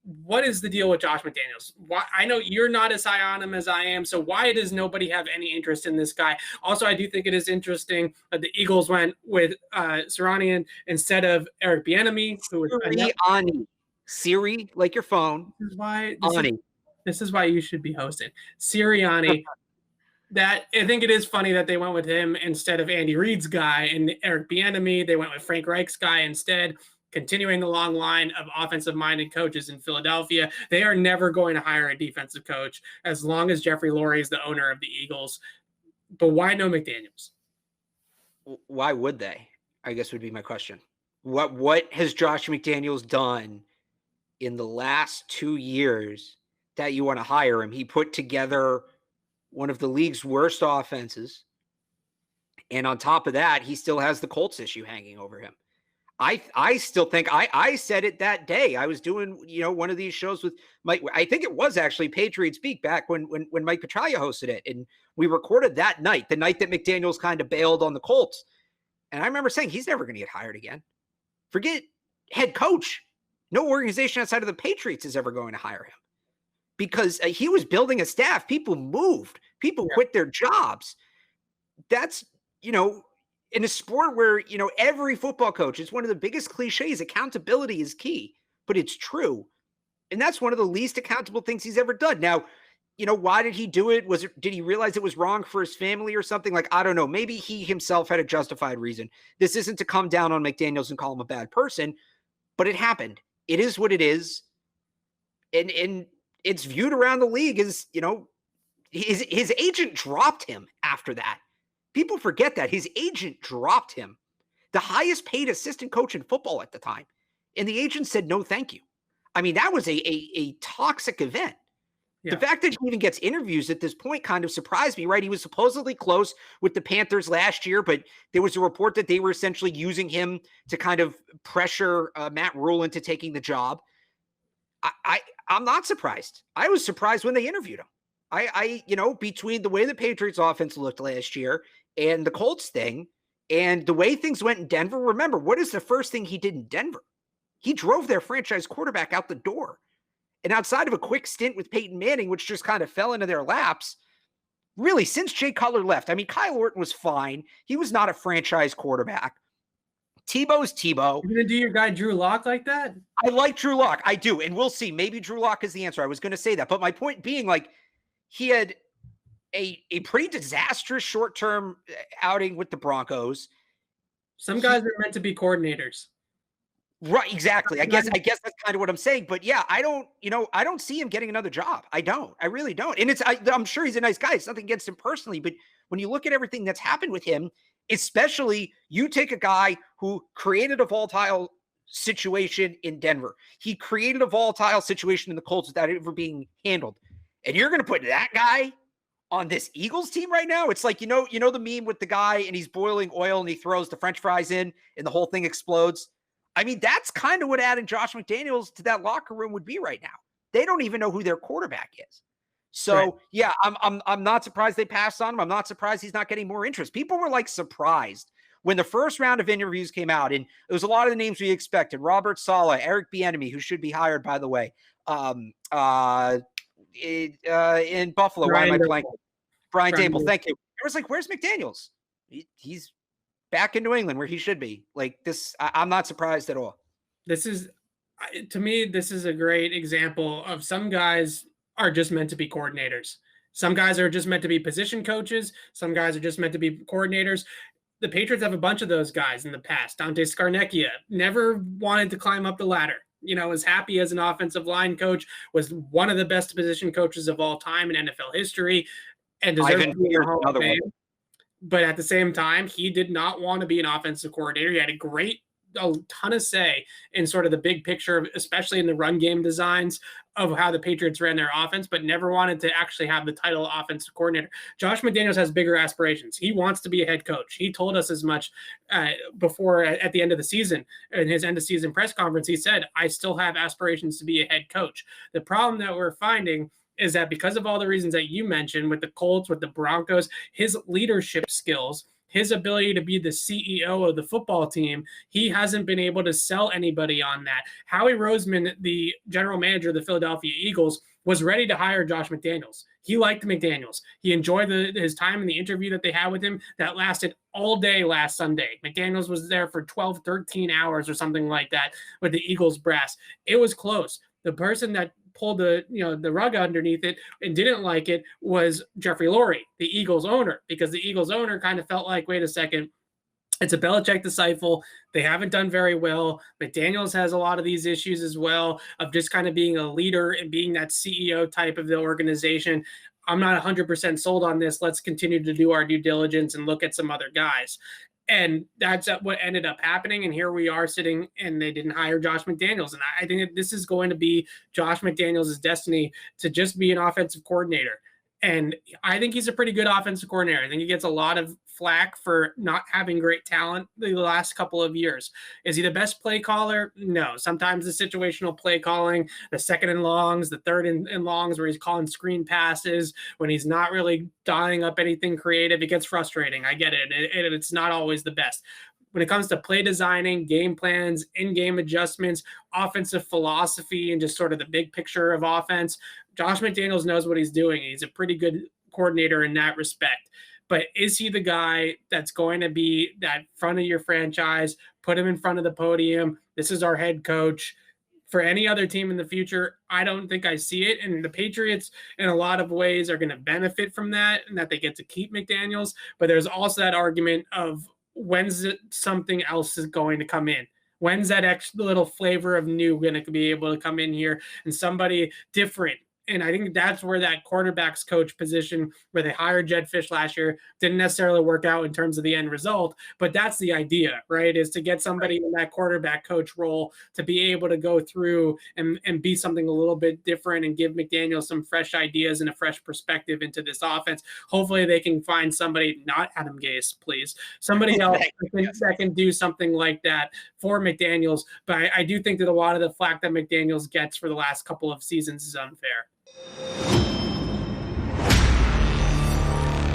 what is the deal with Josh McDaniels? Why, I know you're not as high on him as I am, so why does nobody have any interest in this guy? Also, I do think it is interesting that the Eagles went with Sirianni instead of Eric Bieniemy, who was Sirianni. Siri, like your phone. This is why you should be hosting Sirianni. That I think it is funny that they went with him instead of Andy Reid's guy and Eric Bieniemy. They went with Frank Reich's guy instead. Continuing the long line of offensive-minded coaches in Philadelphia, they are never going to hire a defensive coach as long as Jeffrey Lurie is the owner of the Eagles. But why no McDaniels? Why would they? I guess would be my question. What has Josh McDaniels done in the last 2 years that you want to hire him? He put together one of the league's worst offenses, and on top of that, he still has the Colts issue hanging over him. I still think I said it that day. I was doing, one of these shows with Mike. I think it was actually Patriots Beat back when Mike Petraglia hosted it. And we recorded that night, the night that McDaniels kind of bailed on the Colts. And I remember saying, he's never going to get hired again. Forget head coach. No organization outside of the Patriots is ever going to hire him because he was building a staff. People moved. People quit their jobs. That's, in a sport where, every football coach, it's one of the biggest cliches, accountability is key, but it's true. And that's one of the least accountable things he's ever done. Now, why did he do it? Did he realize it was wrong for his family or something? Like, I don't know. Maybe he himself had a justified reason. This isn't to come down on McDaniels and call him a bad person, but it happened. It is what it is. And it's viewed around the league as, his agent dropped him after that. People forget that his agent dropped him, the highest paid assistant coach in football at the time. And the agent said, no, thank you. I mean, that was a toxic event. Yeah. The fact that he even gets interviews at this point kind of surprised me, right? He was supposedly close with the Panthers last year, but there was a report that they were essentially using him to kind of pressure Matt Rule into taking the job. I'm not surprised. I was surprised when they interviewed him. Between the way the Patriots offense looked last year and the Colts thing and the way things went in Denver, remember, what is the first thing he did in Denver? He drove their franchise quarterback out the door. And outside of a quick stint with Peyton Manning, which just kind of fell into their laps, really, since Jay Cutler left, I mean, Kyle Orton was fine. He was not a franchise quarterback. Tebow's Tebow. You're going to do your guy Drew Lock like that? I like Drew Lock. I do. And we'll see. Maybe Drew Lock is the answer. I was going to say that. But my point being, he had a pretty disastrous short-term outing with the Broncos. Some guys are meant to be coordinators. Right, exactly. I guess that's kind of what I'm saying. But yeah, I don't see him getting another job. I don't. I really don't. And I'm sure he's a nice guy. It's nothing against him personally. But when you look at everything that's happened with him, especially you take a guy who created a volatile situation in Denver. He created a volatile situation in the Colts without it ever being handled. And you're going to put that guy on this Eagles team right now? It's like, the meme with the guy and he's boiling oil and he throws the French fries in and the whole thing explodes. I mean, that's kind of what adding Josh McDaniels to that locker room would be right now. They don't even know who their quarterback is. So right. Yeah, I'm not surprised they passed on him. I'm not surprised he's not getting more interest. People were surprised when the first round of interviews came out, and it was a lot of the names we expected. Robert Saleh, Eric Bieniemy, who should be hired, by the way. In Buffalo, why am I blanking? Brian Dable, thank you. It was where's McDaniels? He's back in New England where he should be. I'm not surprised at all. To me, this is a great example of some guys are just meant to be coordinators. Some guys are just meant to be position coaches. Some guys are just meant to be coordinators. The Patriots have a bunch of those guys in the past. Dante Scarnecchia never wanted to climb up the ladder. Was happy as an offensive line coach, was one of the best position coaches of all time in NFL history, and deserved to be a Hall of Fame. But at the same time, he did not want to be an offensive coordinator. He had a ton of say in sort of the big picture, especially in the run game designs of how the Patriots ran their offense, but never wanted to actually have the title offensive coordinator. Josh McDaniels has bigger aspirations. He wants to be a head coach. He told us as much before at the end of the season. In his end of season press conference, he said, I still have aspirations to be a head coach. The problem that we're finding is that because of all the reasons that you mentioned with the Colts, with the Broncos, his leadership skills, his ability to be the CEO of the football team, he hasn't been able to sell anybody on that. Howie Roseman, the general manager of the Philadelphia Eagles, was ready to hire Josh McDaniels. He liked McDaniels. He enjoyed his time in the interview that they had with him that lasted all day last Sunday. McDaniels was there for 12, 13 hours or something like that with the Eagles brass. It was close. The person that pulled the rug underneath it and didn't like it was Jeffrey Lurie, the Eagles owner, because the Eagles owner kind of felt like, wait a second, it's a Belichick disciple. They haven't done very well. McDaniels has a lot of these issues as well of just kind of being a leader and being that CEO type of the organization. I'm not 100% sold on this. Let's continue to do our due diligence and look at some other guys. And that's what ended up happening. And here we are sitting, and they didn't hire Josh McDaniels. And I think that this is going to be Josh McDaniels' destiny to just be an offensive coordinator. And I think he's a pretty good offensive coordinator. I think he gets a lot of flack for not having great talent the last couple of years. Is he the best play caller? No. Sometimes the situational play calling, the second and longs, the third and longs where he's calling screen passes, when he's not really dialing up anything creative, it gets frustrating. I get it. It's not always the best. When it comes to play designing, game plans, in-game adjustments, offensive philosophy, and just sort of the big picture of offense, Josh McDaniels knows what he's doing. He's a pretty good coordinator in that respect. But is he the guy that's going to be that front of your franchise, put him in front of the podium? This is our head coach. For any other team in the future, I don't think I see it. And the Patriots, in a lot of ways, are going to benefit from that, and that they get to keep McDaniels. But there's also that argument of, when's something else is going to come in? When's that extra little flavor of new going to be able to come in here and somebody different? And I think that's where that quarterbacks coach position, where they hired Jed Fish last year, didn't necessarily work out in terms of the end result. But that's the idea, right? Is to get somebody in that quarterback coach role to be able to go through and be something a little bit different and give McDaniel some fresh ideas and a fresh perspective into this offense. Hopefully they can find somebody, not Adam Gase, please, somebody else that can do something like that for McDaniels. But I do think that a lot of the flack that McDaniels gets for the last couple of seasons is unfair.